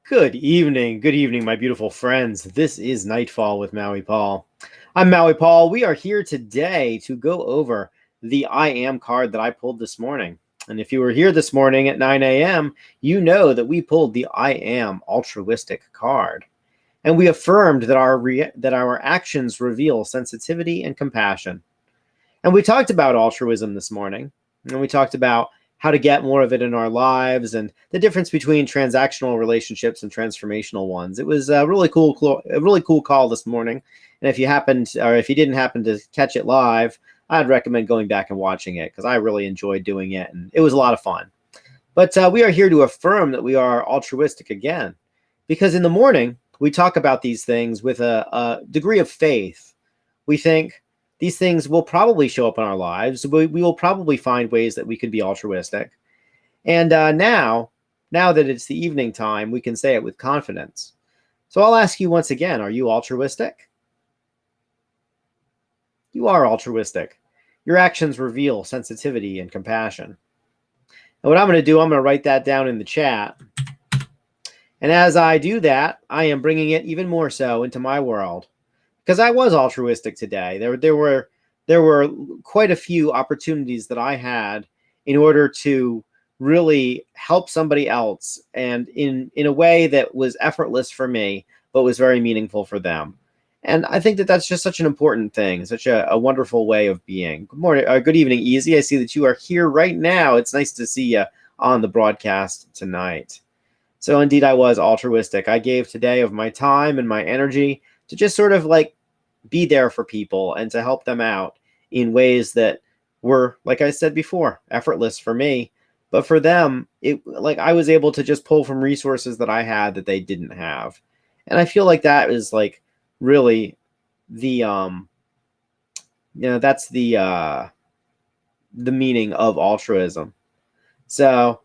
Good evening, my beautiful friends. This is Nightfall with Maui Paul. I'm Maui Paul. We are here today to go over the I Am card that I pulled this morning. And if you were here this morning at 9 a.m., you know that we pulled the I Am altruistic card. And we affirmed that our actions reveal sensitivity and compassion. And we talked about altruism this morning. And we talked about how to get more of it in our lives and the difference between transactional relationships and transformational ones. It was a really cool call this morning. And if you didn't happen to catch it live, I'd recommend going back and watching it because I really enjoyed doing it and it was a lot of fun. But we are here to affirm that we are altruistic again, because in the morning we talk about these things with a degree of faith. We think these things will probably show up in our lives. We will probably find ways that we could be altruistic. And now that it's the evening time, we can say it with confidence. So I'll ask you once again, are you altruistic? You are altruistic. Your actions reveal sensitivity and compassion. And what I'm going to do, I'm going to write that down in the chat. And as I do that, I am bringing it even more so into my world. Because I was altruistic today. There were quite a few opportunities that I had in order to really help somebody else, and in a way that was effortless for me, but was very meaningful for them. And I think that that's just such an important thing, such a wonderful way of being. Good morning, good evening, Easy. I see that you are here right now. It's nice to see you on the broadcast tonight. So indeed, I was altruistic. I gave today of my time and my energy to just sort of like be there for people and to help them out in ways that were, like I said before, effortless for me. But for them, I was able to just pull from resources that I had that they didn't have. And I feel like that is like really the that's the meaning of altruism. So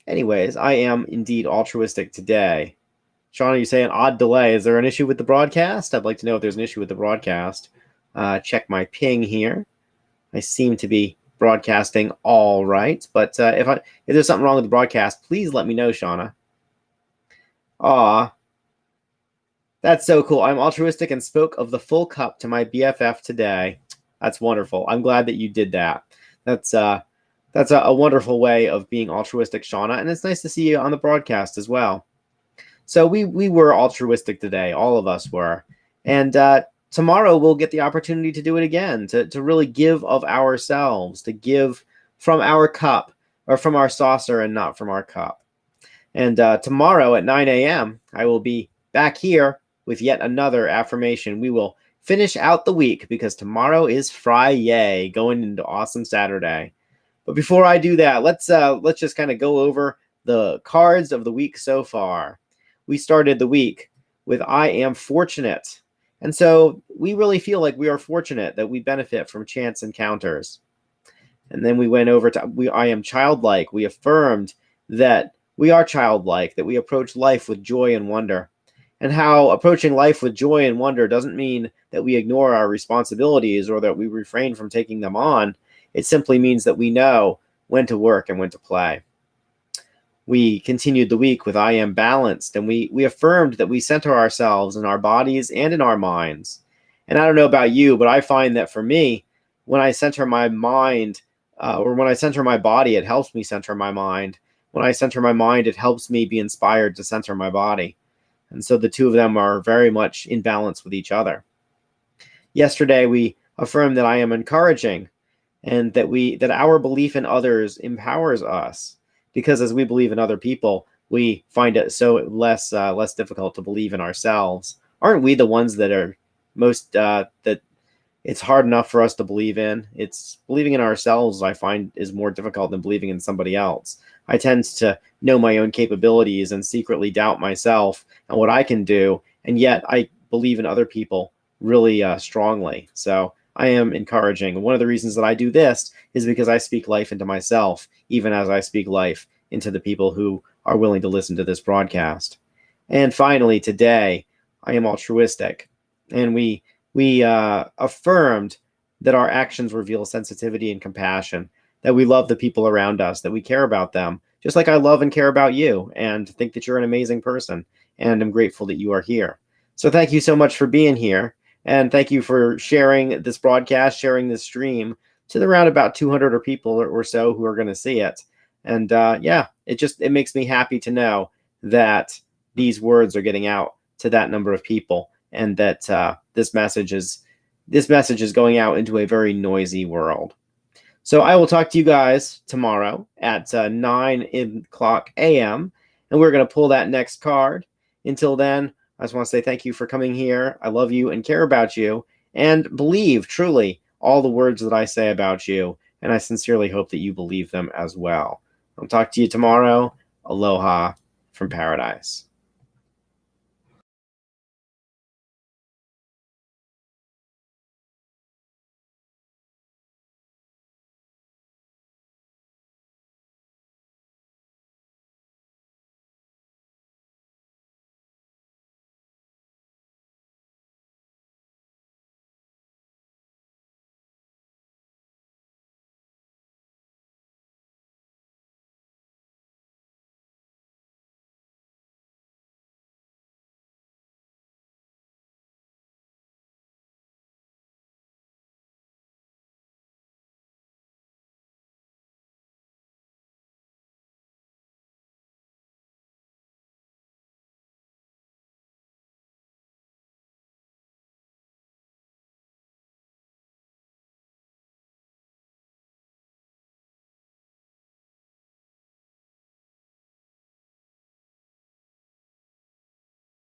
anyways, I am indeed altruistic today. Shauna, you say an odd delay. Is there an issue with the broadcast? I'd like to know if there's an issue with the broadcast. Check my ping here. I seem to be broadcasting all right. But if there's something wrong with the broadcast, please let me know, Shauna. Aw, that's so cool. I'm altruistic and spoke of the full cup to my BFF today. That's wonderful. I'm glad that you did that. That's a wonderful way of being altruistic, Shauna. And it's nice to see you on the broadcast as well. So we were altruistic today. All of us were. And tomorrow we'll get the opportunity to do it again, to really give of ourselves, to give from our cup or from our saucer and not from our cup. And tomorrow at 9 a.m., I will be back here with yet another affirmation. We will finish out the week because tomorrow is Friday, going into awesome Saturday. But before I do that, let's just kind of go over the cards of the week so far. We started the week with I am fortunate. And so we really feel like we are fortunate that we benefit from chance encounters. And then we went over to I am childlike. We affirmed that we are childlike, that we approach life with joy and wonder. And how approaching life with joy and wonder doesn't mean that we ignore our responsibilities or that we refrain from taking them on. It simply means that we know when to work and when to play. We continued the week with I am balanced, and we affirmed that we center ourselves in our bodies and in our minds. And I don't know about you, but I find that for me, when I center my mind or when I center my body, it helps me center my mind. When I center my mind, it helps me be inspired to center my body. And so the two of them are very much in balance with each other. Yesterday, we affirmed that I am encouraging and that our belief in others empowers us. Because as we believe in other people, we find it so less difficult to believe in ourselves. Aren't we the ones that are most that it's hard enough for us to believe in? It's believing in ourselves, I find, is more difficult than believing in somebody else. I tend to know my own capabilities and secretly doubt myself and what I can do, and yet I believe in other people really strongly. So I am encouraging. One of the reasons that I do this is because I speak life into myself, even as I speak life into the people who are willing to listen to this broadcast. And finally, today, I am altruistic. And we affirmed that our actions reveal sensitivity and compassion, that we love the people around us, that we care about them just like I love and care about you and think that you're an amazing person. And I'm grateful that you are here. So thank you so much for being here. And thank you for sharing this broadcast, sharing this stream to the around about 200 or people or so who are going to see it. And yeah, it makes me happy to know that these words are getting out to that number of people, and that this message is going out into a very noisy world. So I will talk to you guys tomorrow at 9 o'clock a.m. and we're going to pull that next card. Until then, I just want to say thank you for coming here. I love you and care about you and believe truly all the words that I say about you. And I sincerely hope that you believe them as well. I'll talk to you tomorrow. Aloha from paradise.